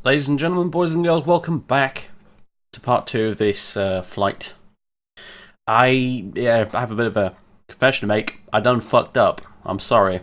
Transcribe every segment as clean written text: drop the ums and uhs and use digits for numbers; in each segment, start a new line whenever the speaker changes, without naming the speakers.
Ladies and gentlemen, boys and girls, welcome back to part 2 of this flight. I have a bit of a confession to make. I done fucked up. I'm sorry.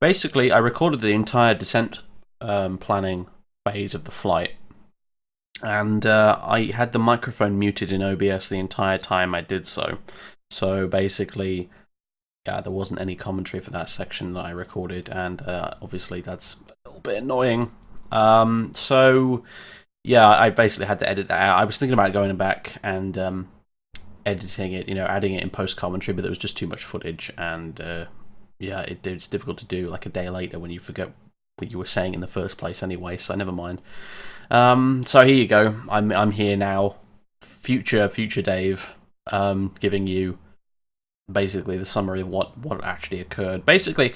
Basically, I recorded the entire descent planning phase of the flight, and I had the microphone muted in OBS the entire time I did so. So basically, yeah, there wasn't any commentary for that section that I recorded, and obviously that's a little bit annoying. So yeah, I basically had to edit that out. I was thinking about going back and editing it, adding it in post commentary, but there was just too much footage, and yeah, it's difficult to do like a day later when you forget what you were saying in the first place anyway. So never mind. So here you go. I'm here now, future Dave, giving you basically the summary of what actually occurred. Basically,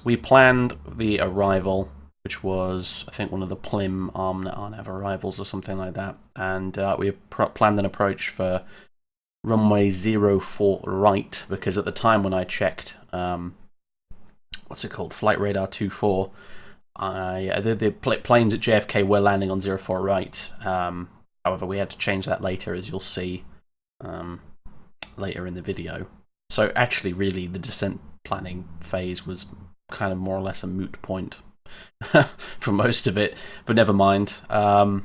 we planned the arrival, which was, I think, one of the Plim RNAV arrivals or something like that. And we planned an approach for runway 04 right, because at the time when I checked, what's it called, Flight Radar 24, the planes at JFK were landing on 04 right. However, we had to change that later, as you'll see later in the video. So actually, really, the descent planning phase was kind of more or less a moot point for most of it, but never mind. All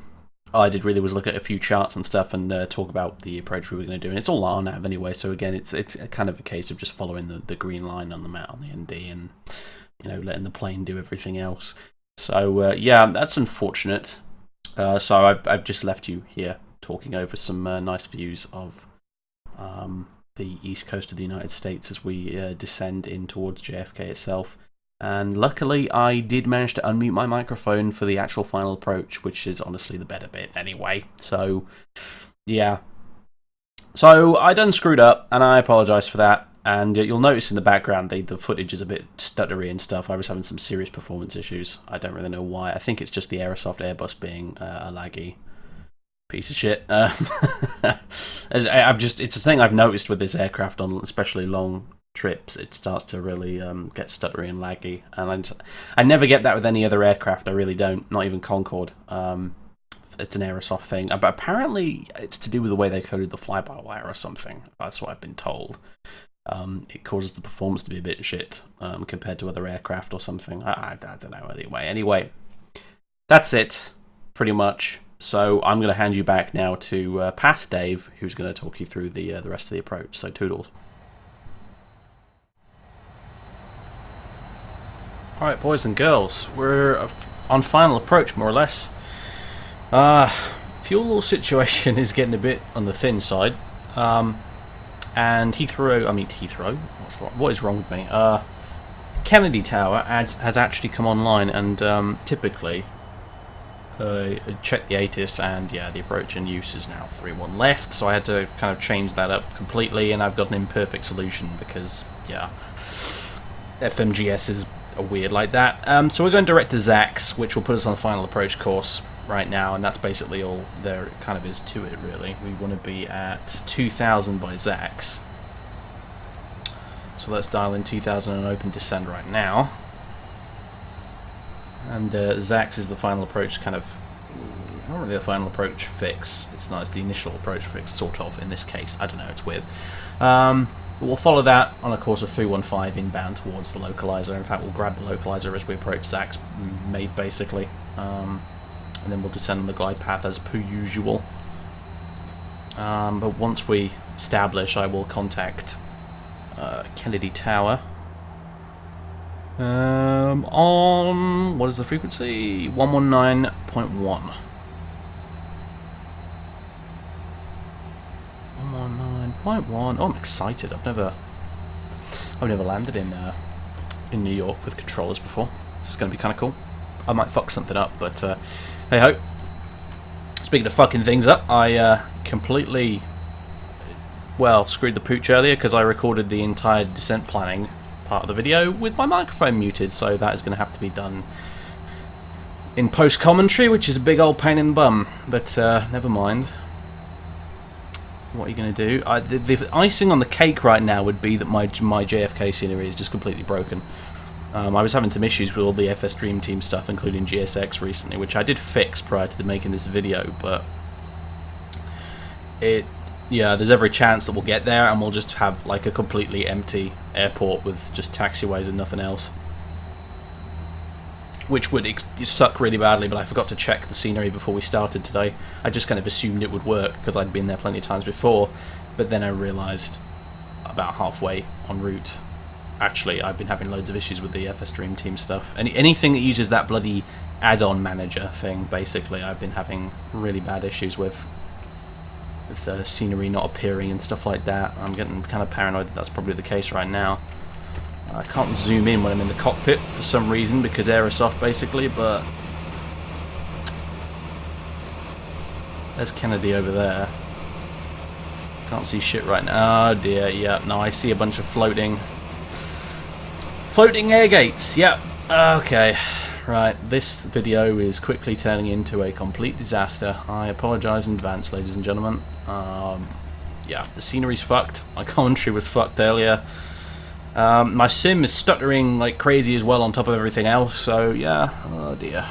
I did really was look at a few charts and stuff and talk about the approach we were going to do, and it's all RNAV anyway. So again, it's kind of a case of just following the green line on the map on the ND, and letting the plane do everything else. So yeah, that's unfortunate. So I've just left you here talking over some nice views of the east coast of the United States as we descend in towards JFK itself. And luckily, I did manage to unmute my microphone for the actual final approach, which is honestly the better bit anyway. So, yeah. So, I done screwed up, and I apologise for that. And you'll notice in the background, the footage is a bit stuttery and stuff. I was having some serious performance issues. I don't really know why. I think it's just the Aerosoft Airbus being a laggy piece of shit. It's a thing I've noticed with this aircraft on especially long trips. It starts to really get stuttery and laggy, and I never get that with any other aircraft. I really don't, not even Concorde. It's an Aerosoft thing, but apparently it's to do with the way they coded the fly-by-wire or something. That's what I've been told. It causes the performance to be a bit shit compared to other aircraft or something. I don't know. Anyway, that's it pretty much. So I'm going to hand you back now to past Dave, who's going to talk you through the rest of the approach. So toodles. Alright, boys and girls, we're on final approach, more or less. Fuel situation is getting a bit on the thin side. And Heathrow, what is wrong with me? Kennedy Tower has actually come online, and typically, check the ATIS, and yeah, the approach in use is now 3-1 left, so I had to kind of change that up completely, and I've got an imperfect solution because, yeah, FMGS is weird like that. So we're going direct to Zax, which will put us on the final approach course right now, and that's basically all there kind of is to it, really. We want to be at 2000 by Zax. So let's dial in 2000 and open descend right now. And Zax is the final approach, kind of, not really the final approach fix. It's not, it's the initial approach fix, sort of, in this case. I don't know, it's weird. We'll follow that on a course of 315 inbound towards the localizer. In fact, we'll grab the localizer as we approach Zax made, basically. And then we'll descend on the glide path as per usual. But once we establish, I will contact Kennedy Tower. On, what is the frequency? 119.1. 119.1. Oh, I'm excited. I've never landed in New York with controllers before. This is going to be kind of cool. I might fuck something up, but hey ho. Speaking of fucking things up, I completely, well, screwed the pooch earlier because I recorded the entire descent planning part of the video with my microphone muted, so that is going to have to be done in post commentary, which is a big old pain in the bum. But never mind. What are you going to do? The icing on the cake right now would be that my JFK scenery is just completely broken. I was having some issues with all the FS Dream Team stuff, including GSX recently, which I did fix prior to making this video, but yeah, there's every chance that we'll get there and we'll just have like a completely empty airport with just taxiways and nothing else. Which would suck really badly, but I forgot to check the scenery before we started today. I just kind of assumed it would work because I'd been there plenty of times before, but then I realised about halfway en route, actually, I've been having loads of issues with the FS Dream Team stuff. Anything that uses that bloody add-on manager thing, basically, I've been having really bad issues with the scenery not appearing and stuff like that. I'm getting kind of paranoid that that's probably the case right now. I can't zoom in when I'm in the cockpit for some reason because Aerosoft basically, but there's Kennedy over there. Can't see shit right now. Oh dear, yeah, no, I see a bunch of floating air gates. Yep. Okay. Right, this video is quickly turning into a complete disaster. I apologise in advance, ladies and gentlemen. Yeah, the scenery's fucked. My commentary was fucked earlier. My sim is stuttering like crazy as well on top of everything else, so yeah, oh dear.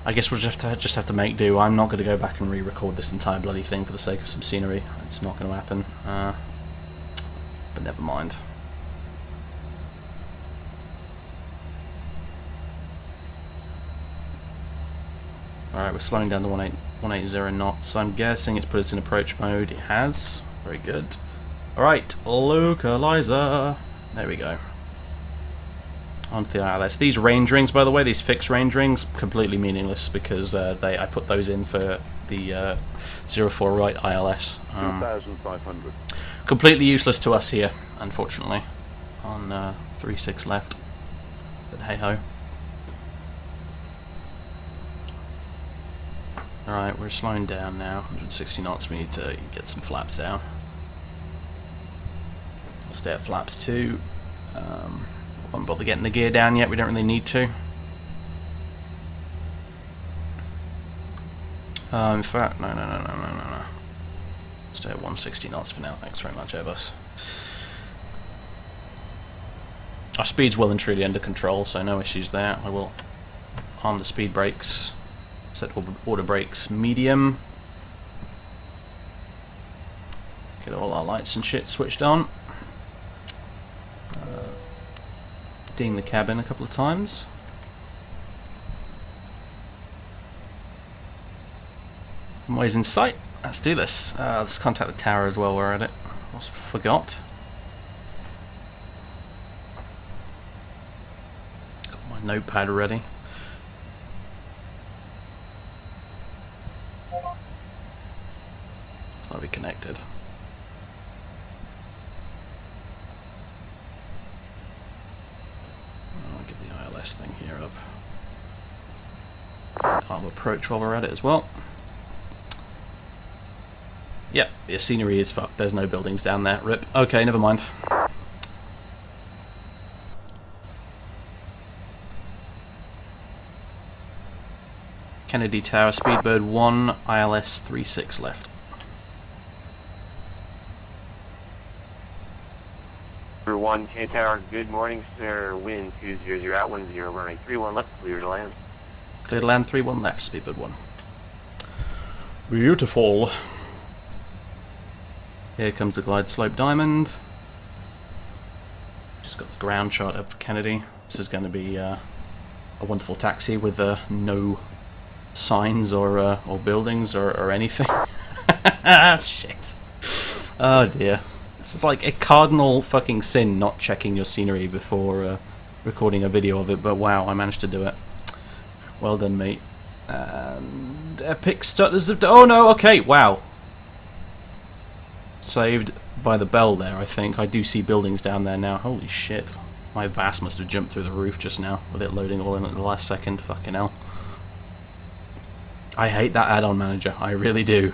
I guess we'll just have to make do. I'm not going to go back and re-record this entire bloody thing for the sake of some scenery. It's not going to happen. But never mind. Alright, we're slowing down to 180 knots. I'm guessing it's put us in approach mode. It has. Very good. Alright, localizer. There we go. Onto the ILS. These range rings, by the way, these fixed range rings, completely meaningless because I put those in for the 04 right ILS.
2,500.
Completely useless to us here, unfortunately, on 36 left. But hey ho. Alright, we're slowing down now. 160 knots. We need to get some flaps down. We'll stay at flaps 2. Won't bother getting the gear down yet. We don't really need to. In fact, no. Stay at 160 knots for now. Thanks very much, Airbus. Our speed's well and truly under control, so no issues there. I will arm the speed brakes. Set order brakes medium. Get all our lights and shit switched on. Ding the cabin a couple of times. Ways in sight. Let's do this. Let's contact the tower as well. We're at it. Almost forgot. Got my notepad ready. It's not reconnected. I'll get the ILS thing here up. I'll approach while we're at it as well. Yep, the scenery is fucked. There's no buildings down there. Rip. Okay, never mind. Kennedy Tower, Speedbird One, ILS 36 left.
For 1 K Tower, good morning, sir. Wind 200 at 10, runway 31 left, clear to land.
Clear to land, 31 left, Speedbird One. Beautiful. Here comes the glide slope diamond. Just got the ground shot of Kennedy. This is going to be a wonderful taxi with no signs or buildings or anything. Shit. Oh dear. This is like a cardinal fucking sin not checking your scenery before recording a video of it, but wow, I managed to do it. Well done, mate. And epic stutters of... Oh no, okay, wow. Saved by the bell there, I think. I do see buildings down there now. Holy shit. My VAS must have jumped through the roof just now with it loading all in at the last second. Fucking hell. I hate that add-on manager. I really do.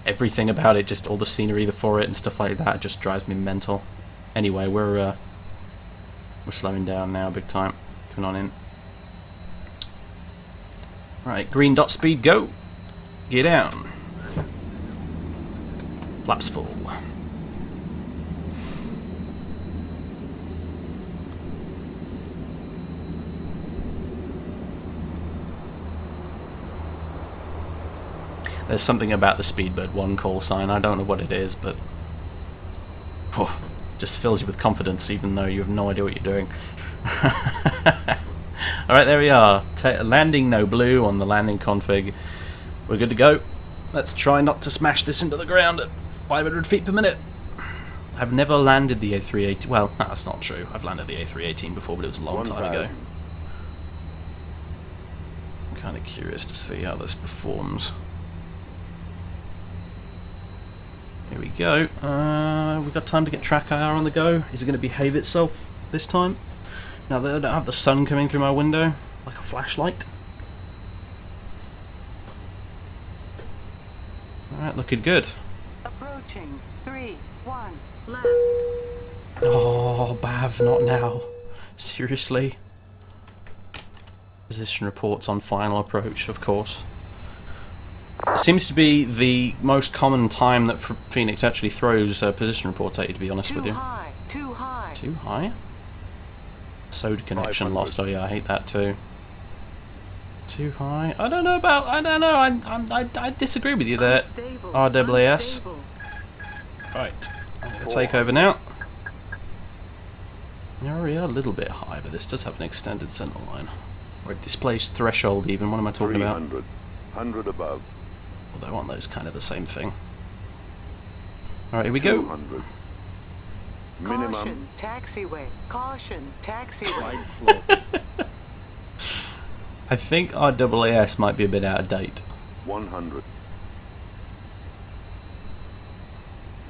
Everything about it, just all the scenery for it and stuff like that, just drives me mental. Anyway, we're slowing down now, big time. Coming on in. Right, green dot speed, go. Get down. Flaps full. There's something about the Speedbird One call sign. I don't know what it is, but just fills you with confidence, even though you have no idea what you're doing. All right, there we are. Landing no blue on the landing config. We're good to go. Let's try not to smash this into the ground at 500 feet per minute. I've never landed the A318. Well, that's not true. I've landed the A318 before, but it was a long time ago. I'm kind of curious to see how this performs. Here we go. We've got time to get track IR on the go. Is it going to behave itself this time? Now that I don't have the sun coming through my window like a flashlight. Alright, looking good.
Approaching 3, 1, left.
Oh, Bav, not now. Seriously? Position reports on final approach, of course. It seems to be the most common time that Phoenix actually throws position reports at you, to be honest with you.
Too high, too high.
Too high? SOD connection lost. Oh yeah, I hate that too. Too high? I don't know. I disagree with you there,
Unstable,
RWS.
unstable.
Right, I'm going to take over now. Yeah, we are a little bit high, but this does have an extended center line. Or it displays threshold even. What am I talking about?
100 above.
Although aren't those kind of the same thing? Alright, here we go.
200. Minimum.
Caution, taxiway. Caution, taxiway.
Right slope.
I think RAAS might be a bit out of date.
100.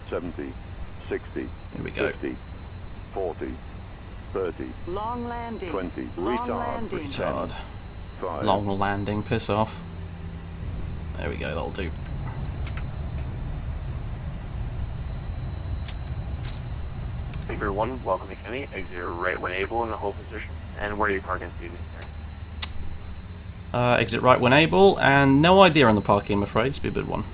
70. 60.
Here we go.
50. 40. 30.
Long landing.
20.
Long
Retard.
landing.
Retard.
5.
Long landing, piss off. There we go, that'll do.
Speedbird One, welcome to Kenny. Exit right when able in the hold position. And where are you parking, students?
Exit right when able, and no idea on the parking, I'm afraid. Speedbird One.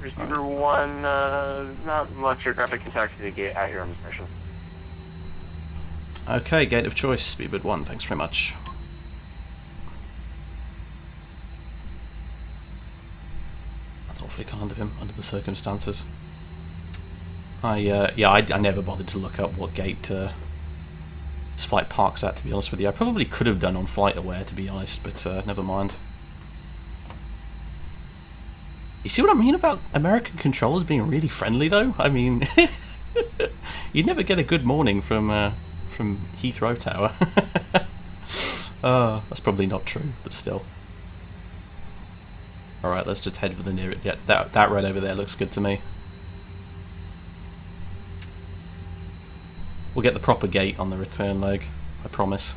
Speedbird One, not much aircraft can taxi the gate at your own discretion.
Okay, gate of choice, Speedbird One. Thanks very much. That's awfully kind of him under the circumstances. I never bothered to look up what gate this flight parks at, to be honest with you. I probably could have done on Flight Aware, to be honest, but never mind. You see what I mean about American controllers being really friendly, though? I mean, you never get a good morning from Heathrow Tower. That's probably not true, but still. Alright, let's just head for the nearest. Yeah, that right over there looks good to me. We'll get the proper gate on the return leg, I promise.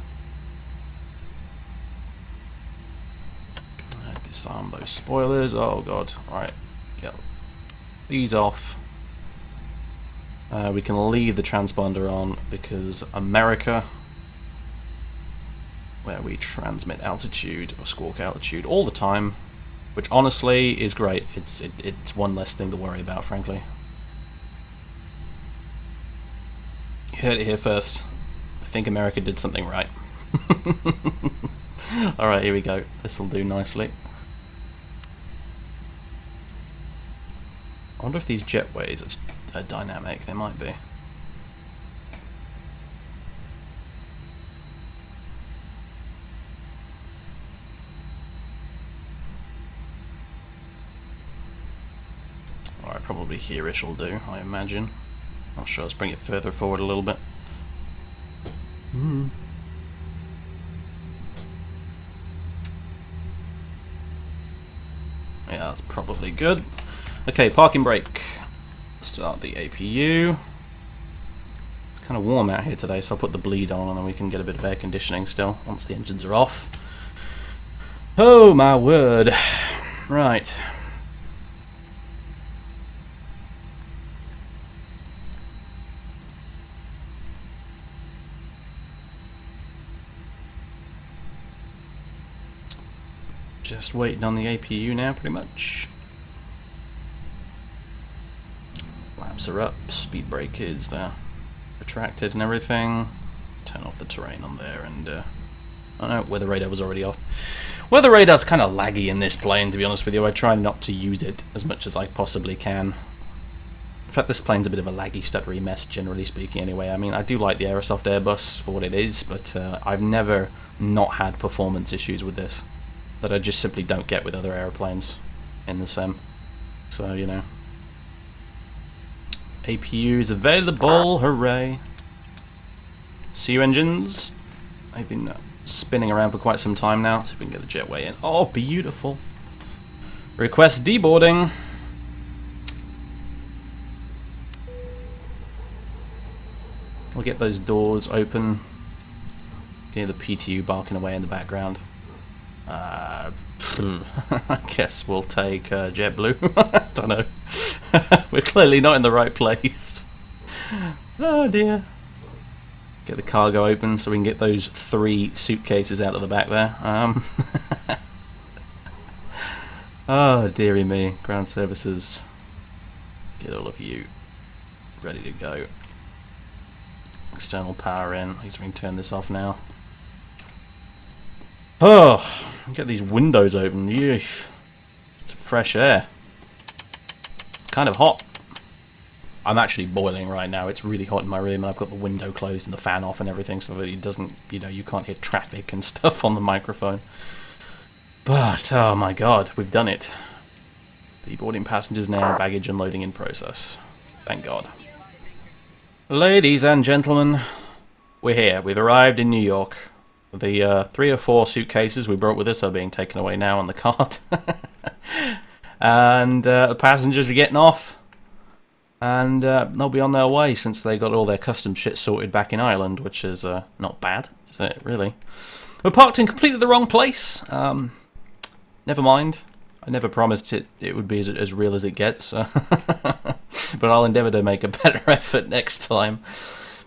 Disarm those spoilers. Oh god. Alright, get these off. We can leave the transponder on because America, where we transmit altitude or squawk altitude all the time, which honestly is great. It's one less thing to worry about, frankly. You heard it here first. I think America did something right. Alright, here we go. This'll do nicely. I wonder if these jetways are dynamic. They might be. Alright, probably here-ish will do, I imagine. Not sure, let's bring it further forward a little bit. Yeah, that's probably good. Okay, parking brake. Start the APU. It's kind of warm out here today, so I'll put the bleed on and then we can get a bit of air conditioning still once the engines are off. Oh my word. Right. Just waiting on the APU now, pretty much. Flaps are up, speed brake is retracted and everything. Turn off the terrain on there and Oh no, weather radar was already off. Weather radar's kind of laggy in this plane, to be honest with you. I try not to use it as much as I possibly can. In fact, this plane's a bit of a laggy, stuttery mess, generally speaking, anyway. I mean, I do like the Aerosoft Airbus for what it is, but I've never not had performance issues with this that I just simply don't get with other aeroplanes in the sim. So, you know. APU is available, hooray. CU engines. I've been spinning around for quite some time now. See if we can get the jetway in. Oh, beautiful. Request deboarding. We'll get those doors open. Get the PTU barking away in the background. I guess we'll take JetBlue. I don't know. We're clearly not in the right place. Oh dear. Get the cargo open so we can get those 3 suitcases out of the back there. Oh, dearie me. Ground services. Get all of you ready to go. External power in. At least we can turn this off now. Oh, get these windows open. Yeesh. It's fresh air. It's kind of hot. I'm actually boiling right now. It's really hot in my room, and I've got the window closed and the fan off and everything, so that it doesn't, you know, you can't hear traffic and stuff on the microphone. But oh my god, we've done it. Deboarding passengers now. Baggage unloading in process. Thank God. Ladies and gentlemen, we're here. We've arrived in New York. The 3 or 4 suitcases we brought with us are being taken away now on the cart. And the passengers are getting off. And they'll be on their way since they got all their custom shit sorted back in Ireland, which is not bad, is it, really? We're parked in completely the wrong place. Never mind. I never promised it would be as real as it gets. But I'll endeavour to make a better effort next time.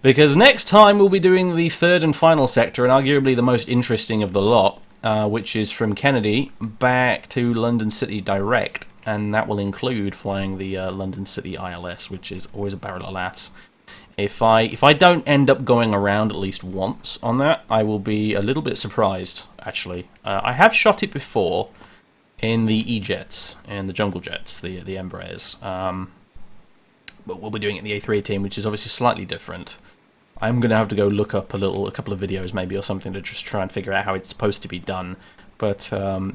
Because next time we'll be doing the 3rd and final sector, and arguably the most interesting of the lot, which is from Kennedy back to London City direct. And that will include flying the London City ILS, which is always a barrel of laughs. If I don't end up going around at least once on that, I will be a little bit surprised, actually. I have shot it before in the E-Jets, in the Jungle Jets, the Embraers. But we'll be doing it in the A318, which is obviously slightly different. I'm going to have to go look up a couple of videos maybe or something to just try and figure out how it's supposed to be done. But we'll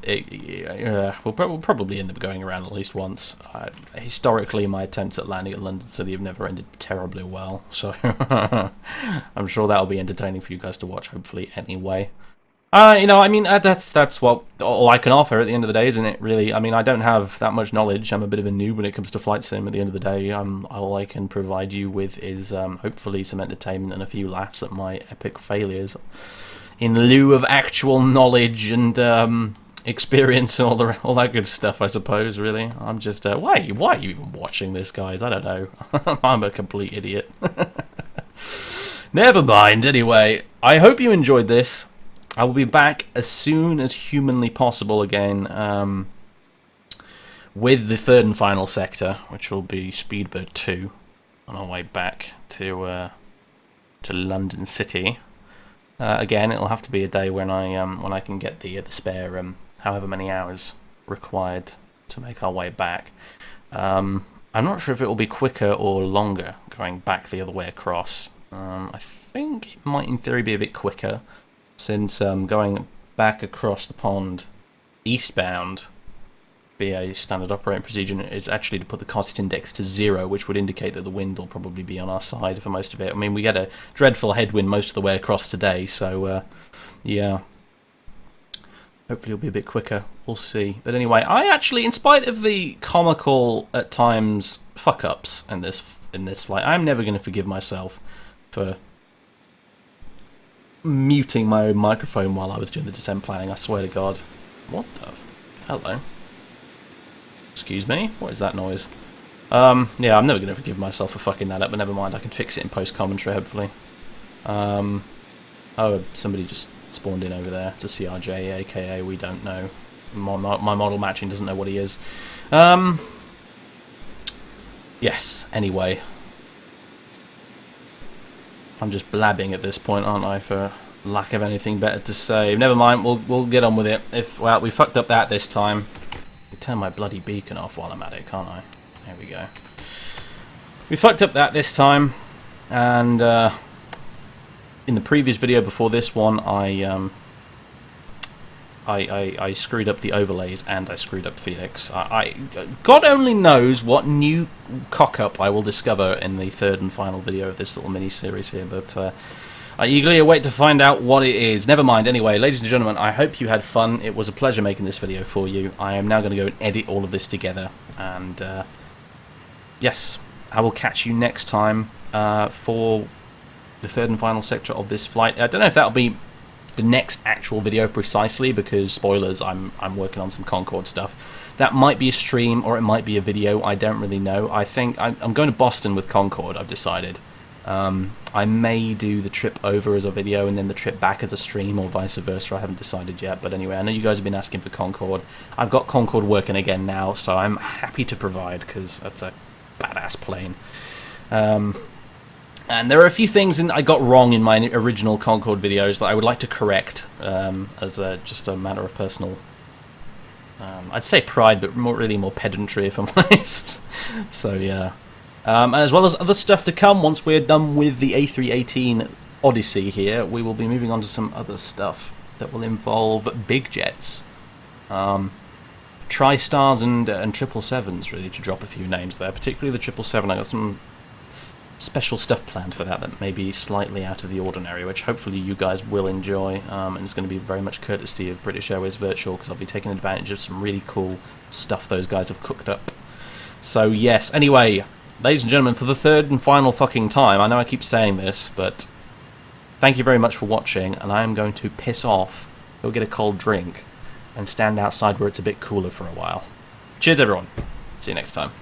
probably end up going around at least once. Historically, my attempts at landing at London City have never ended terribly well, so I'm sure that'll be entertaining for you guys to watch, hopefully, anyway. You know, I mean, that's what all I can offer at the end of the day, isn't it, really? I mean, I don't have that much knowledge. I'm a bit of a noob when it comes to flight sim at the end of the day. All I can provide you with is hopefully some entertainment and a few laughs at my epic failures, in lieu of actual knowledge and experience and all that good stuff, I suppose, really. I'm just, why are you even watching this, guys? I don't know. I'm a complete idiot. Never mind, anyway. I hope you enjoyed this. I will be back as soon as humanly possible again with the 3rd and final sector, which will be Speedbird 2, on our way back to London City. Again, it'll have to be a day when I can get the spare however many hours required to make our way back. I'm not sure if it will be quicker or longer going back the other way across. I think it might in theory be a bit quicker, since going back across the pond eastbound BA standard operating procedure is actually to put the cost index to 0, which would indicate that the wind will probably be on our side for most of it. I mean, we get a dreadful headwind most of the way across today, so yeah. Hopefully it'll be a bit quicker. We'll see. But anyway, I actually, in spite of the comical, at times, fuck-ups in this flight, I'm never going to forgive myself for muting my own microphone while I was doing the descent planning, I swear to God. What the... Hello. Excuse me? What is that noise? Yeah, I'm never going to forgive myself for fucking that up, but never mind, I can fix it in post-commentary, hopefully. Oh, somebody just spawned in over there. It's a CRJ, aka we don't know. My model matching doesn't know what he is. Yes, anyway. I'm just blabbing at this point, aren't I, for lack of anything better to say. Never mind, we'll get on with it. Well, we fucked up that this time. I turn my bloody beacon off while I'm at it, can't I? There we go. We fucked up that this time, and in the previous video before this one, I screwed up the overlays and I screwed up Felix. God only knows what new cock-up I will discover in the third and final video of this little mini-series here, but I eagerly await to find out what it is. Never mind. Anyway, ladies and gentlemen, I hope you had fun. It was a pleasure making this video for you. I am now going to go and edit all of this together, and yes, I will catch you next time for the third and final sector of this flight. I don't know if that'll be the next actual video precisely, because spoilers, I'm working on some Concorde stuff. That might be a stream or it might be a video. I don't really know. I think I'm going to Boston with Concorde. I've decided. I may do the trip over as a video and then the trip back as a stream, or vice versa. I haven't decided yet. But anyway, I know you guys have been asking for Concorde. I've got Concorde working again now, so I'm happy to provide, because that's a badass plane. And there are a few things I got wrong in my original Concorde videos that I would like to correct, as just a matter of personal, I'd say pride, but really more pedantry, if I'm honest. So yeah, and as well as other stuff to come once we're done with the A318 Odyssey here, we will be moving on to some other stuff that will involve big jets, tri-stars and 777s, really, to drop a few names there. Particularly the 777. I got some special stuff planned for that may be slightly out of the ordinary, which hopefully you guys will enjoy, and it's going to be very much courtesy of British Airways Virtual, because I'll be taking advantage of some really cool stuff those guys have cooked up. So yes, anyway, ladies and gentlemen, for the third and final fucking time, I know I keep saying this, but thank you very much for watching, and I am going to piss off, go get a cold drink, and stand outside where it's a bit cooler for a while. Cheers everyone, see you next time.